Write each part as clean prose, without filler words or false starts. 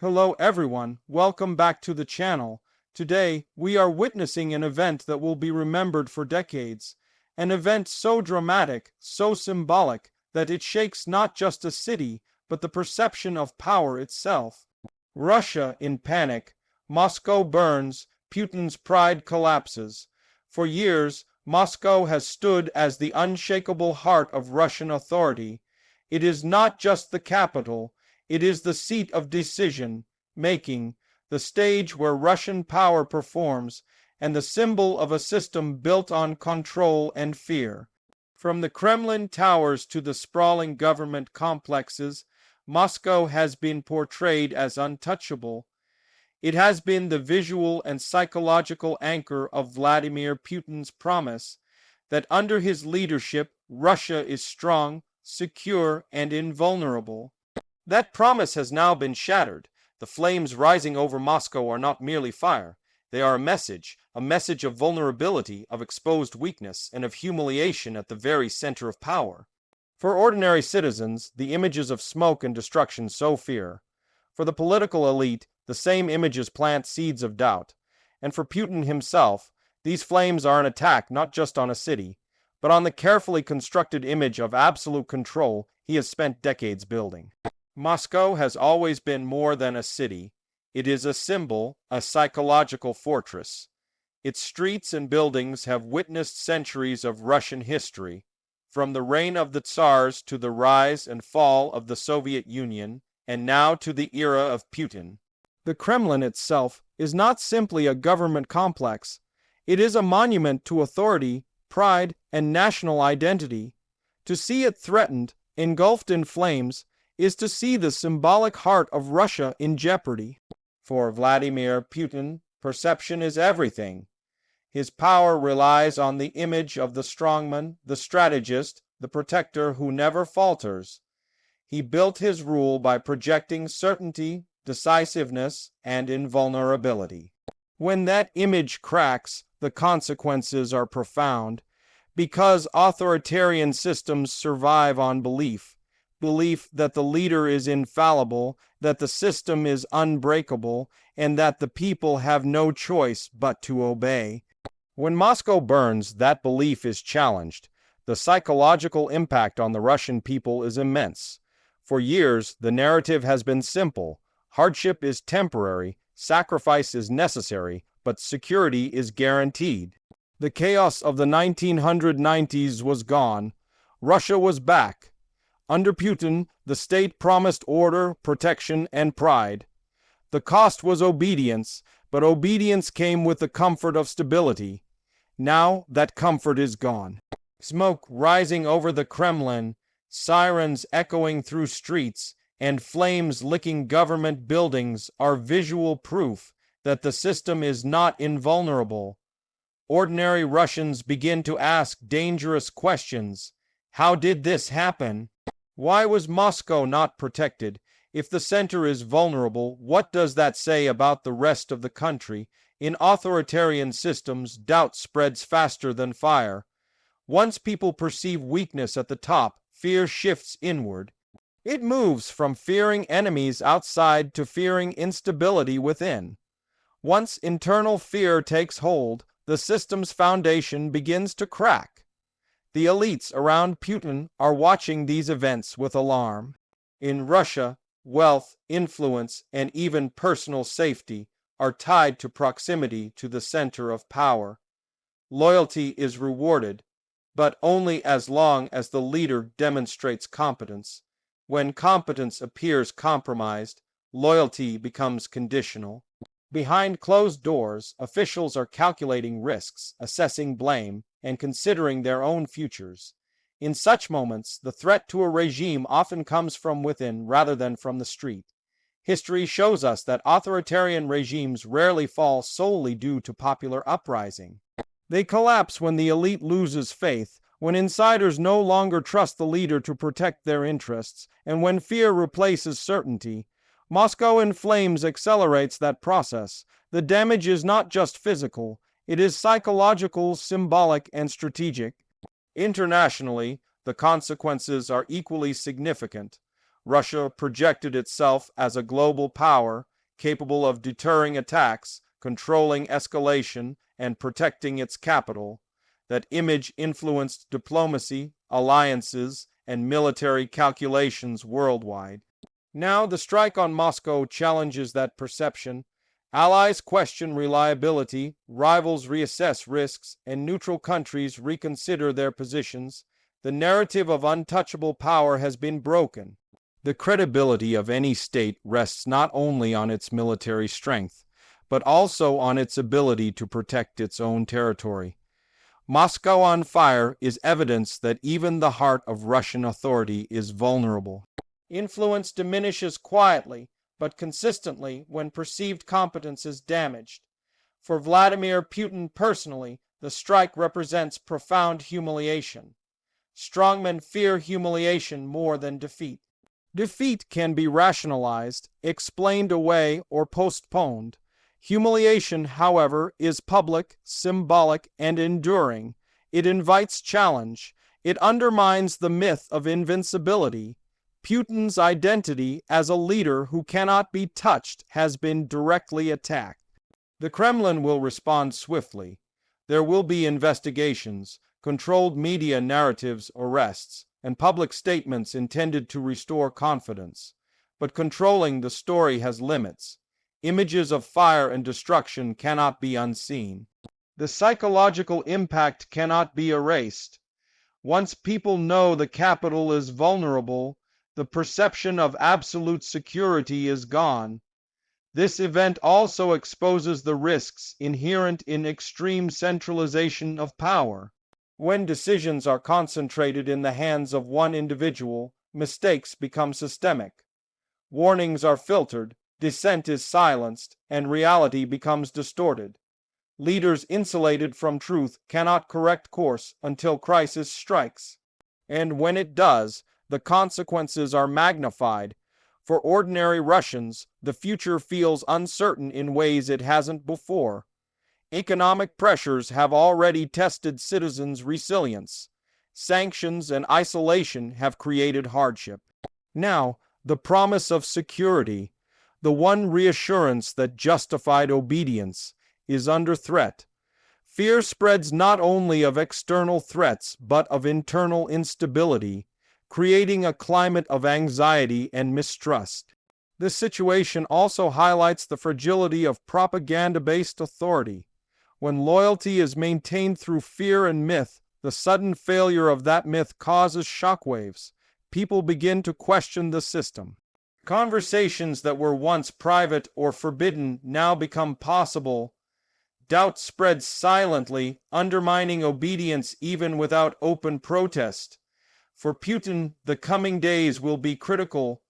Hello everyone, welcome back to the channel. Today, we are witnessing an event that will be remembered for decades. An event so dramatic, so symbolic, that it shakes not just a city, but the perception of power itself. Russia in panic, Moscow burns, Putin's pride collapses. For years, Moscow has stood as the unshakable heart of Russian authority. It is not just the capital, it is the seat of decision-making, the stage where Russian power performs, and the symbol of a system built on control and fear. From the Kremlin towers to the sprawling government complexes, Moscow has been portrayed as untouchable. It has been the visual and psychological anchor of Vladimir Putin's promise that under his leadership, Russia is strong, secure, and invulnerable. That promise has now been shattered. The flames rising over Moscow are not merely fire. They are a message of vulnerability, of exposed weakness, and of humiliation at the very center of power. For ordinary citizens, the images of smoke and destruction sow fear. For the political elite, the same images plant seeds of doubt. And for Putin himself, these flames are an attack not just on a city, but on the carefully constructed image of absolute control he has spent decades building. Moscow has always been more than a city. It is a symbol, a psychological fortress. Its streets and buildings have witnessed centuries of Russian history, from the reign of the Tsars to the rise and fall of the Soviet Union, and now to the era of Putin. The Kremlin itself is not simply a government complex. It is a monument to authority, pride, and national identity. To see it threatened, engulfed in flames, is to see the symbolic heart of Russia in jeopardy. For Vladimir Putin, perception is everything. His power relies on the image of the strongman, the strategist, the protector who never falters. He built his rule by projecting certainty, decisiveness, and invulnerability. When that image cracks, the consequences are profound. Because authoritarian systems survive on belief that the leader is infallible, that the system is unbreakable, and that the people have no choice but to obey. When Moscow burns, that belief is challenged. The psychological impact on the Russian people is immense. For years, the narrative has been simple. Hardship is temporary, sacrifice is necessary, but security is guaranteed. The chaos of the 1990s was gone. Russia was back. Under Putin, the state promised order, protection, and pride. The cost was obedience, but obedience came with the comfort of stability. Now that comfort is gone. Smoke rising over the Kremlin, sirens echoing through streets, and flames licking government buildings are visual proof that the system is not invulnerable. Ordinary Russians begin to ask dangerous questions. How did this happen? Why was Moscow not protected? If the center is vulnerable, what does that say about the rest of the country? In authoritarian systems, doubt spreads faster than fire. Once people perceive weakness at the top, fear shifts inward. It moves from fearing enemies outside to fearing instability within. Once internal fear takes hold, the system's foundation begins to crack. The elites around Putin are watching these events with alarm. In Russia, wealth, influence, and even personal safety are tied to proximity to the center of power. Loyalty is rewarded, but only as long as the leader demonstrates competence. When competence appears compromised, loyalty becomes conditional. Behind closed doors, officials are calculating risks, assessing blame, and considering their own futures. In such moments, the threat to a regime often comes from within rather than from the street. History shows us that authoritarian regimes rarely fall solely due to popular uprising. They collapse when the elite loses faith, when insiders no longer trust the leader to protect their interests, and when fear replaces certainty. Moscow in Flames accelerates that process. The damage is not just physical, it is psychological, symbolic, and strategic. Internationally, the consequences are equally significant. Russia projected itself as a global power, capable of deterring attacks, controlling escalation, and protecting its capital. That image influenced diplomacy, alliances, and military calculations worldwide. Now the strike on Moscow challenges that perception. Allies question reliability, rivals reassess risks, and neutral countries reconsider their positions. The narrative of untouchable power has been broken. The credibility of any state rests not only on its military strength, but also on its ability to protect its own territory. Moscow on fire is evidence that even the heart of Russian authority is vulnerable. Influence diminishes quietly, but consistently when perceived competence is damaged. For Vladimir Putin personally, the strike represents profound humiliation. Strongmen fear humiliation more than defeat. Defeat can be rationalized, explained away, or postponed. Humiliation, however, is public, symbolic, and enduring. It invites challenge. It undermines the myth of invincibility. Putin's identity as a leader who cannot be touched has been directly attacked. The Kremlin will respond swiftly. There will be investigations, controlled media narratives, arrests, and public statements intended to restore confidence. But controlling the story has limits. Images of fire and destruction cannot be unseen. The psychological impact cannot be erased. Once people know the capital is vulnerable, the perception of absolute security is gone. This event also exposes the risks inherent in extreme centralization of power. When decisions are concentrated in the hands of one individual, mistakes become systemic. Warnings are filtered, dissent is silenced, and reality becomes distorted. Leaders insulated from truth cannot correct course until crisis strikes. And when it does, the consequences are magnified. For ordinary Russians, the future feels uncertain in ways it hasn't before. Economic pressures have already tested citizens' resilience. Sanctions and isolation have created hardship. Now, the promise of security, the one reassurance that justified obedience, is under threat. Fear spreads not only of external threats, but of internal instability, creating a climate of anxiety and mistrust. This situation also highlights the fragility of propaganda-based authority. When loyalty is maintained through fear and myth, the sudden failure of that myth causes shockwaves. People begin to question the system. Conversations that were once private or forbidden now become possible. Doubt spreads silently, undermining obedience even without open protest. For Putin, the coming days will be critical.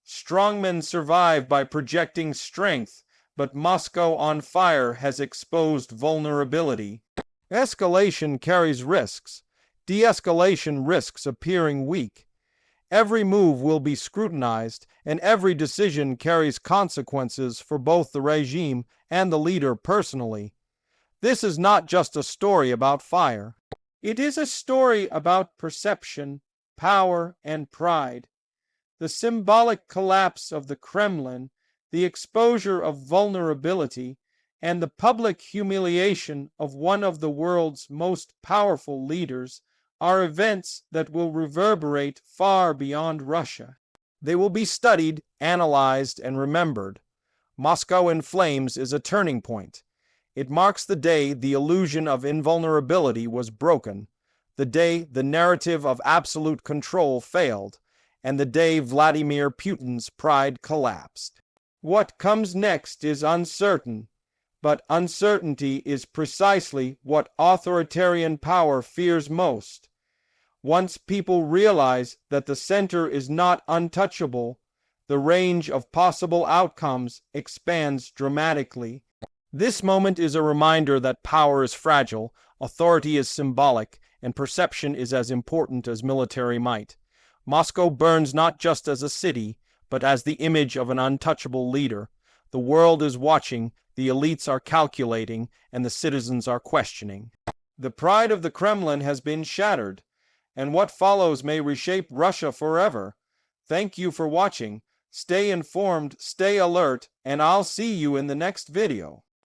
Strongmen survive by projecting strength, but Moscow on fire has exposed vulnerability. Escalation carries risks. De-escalation risks appearing weak. Every move will be scrutinized, and every decision carries consequences for both the regime and the leader personally. This is not just a story about fire. It is a story about perception, power, and pride. The symbolic collapse of the Kremlin, the exposure of vulnerability, and the public humiliation of one of the world's most powerful leaders are events that will reverberate far beyond Russia. They will be studied, analyzed, and remembered. Moscow in Flames is a turning point. It marks the day the illusion of invulnerability was broken, the day the narrative of absolute control failed, and the day Vladimir Putin's pride collapsed. What comes next is uncertain, but uncertainty is precisely what authoritarian power fears most. Once people realize that the center is not untouchable, the range of possible outcomes expands dramatically. This moment is a reminder that power is fragile, authority is symbolic, and perception is as important as military might. Moscow burns not just as a city, but as the image of an untouchable leader. The world is watching, the elites are calculating, and the citizens are questioning. The pride of the Kremlin has been shattered, and what follows may reshape Russia forever. Thank you for watching. Stay informed, stay alert, and I'll see you in the next video.